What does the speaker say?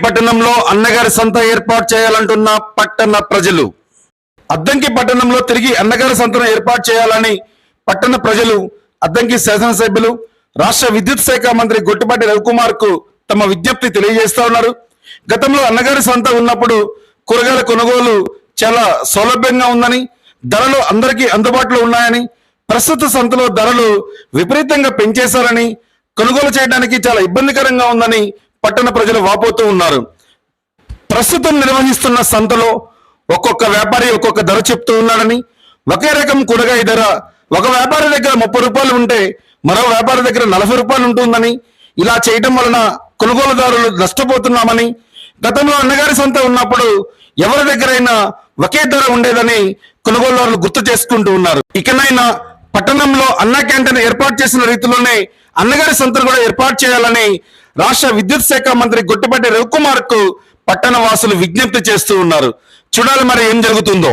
పట్టణంలో అన్నగారి సంత ఏర్పాటు చేయాలంటున్న పట్టణ ప్రజలు. అద్దంకి పట్టణంలో తిరిగి అన్నగారి సంతను ఏర్పాటు చేయాలని పట్టణ ప్రజలు అద్దంకి శాసనసభ్యులు రాష్ట్ర విద్యుత్ శాఖ మంత్రి గొట్టిపాటి రవికుమార్ కు తమ విజ్ఞప్తి తెలియజేస్తా ఉన్నారు. గతంలో అన్నగారి సంత ఉన్నప్పుడు కూరగాయల కొనుగోలు చాలా సౌలభ్యంగా ఉందని, ధరలు అందరికీ అందుబాటులో ఉన్నాయని, ప్రస్తుత సంతలో ధరలు విపరీతంగా పెంచేశారని, కొనుగోలు చేయడానికి చాలా ఇబ్బందికరంగా ఉందని పట్టణ ప్రజలు వాపోతూ ఉన్నారు. ప్రస్తుతం నిర్వహిస్తున్న సంతలో ఒక్కొక్క వ్యాపారి ఒక్కొక్క ధర చెప్తూ ఉన్నాడని, ఒకే రకం కూరగాయ ధర ఒక వ్యాపారి దగ్గర 30 రూపాయలు ఉంటే మరో వ్యాపారి దగ్గర 40 రూపాయలు ఉంటుందని, ఇలా చేయటం వలన కొనుగోలుదారులు నష్టపోతున్నామని, గతంలో అన్నగారి సంత ఉన్నప్పుడు ఎవరి దగ్గరైనా ఒకే ధర ఉండేదని కొనుగోలుదారులు గుర్తు చేసుకుంటూ ఉన్నారు. ఇకనైనా పట్టణంలో అన్న క్యాంటీన్ ఏర్పాటు చేసిన రీతిలోనే అన్నగారి సంతను కూడా ఏర్పాటు చేయాలని రాష్ట్ర విద్యుత్ శాఖ మంత్రి గొట్టిపాటి రవికుమార్ కు పట్టణ వాసులు విజ్ఞప్తి చేస్తూ ఉన్నారు. చూడాలి మరి ఏం జరుగుతుందో.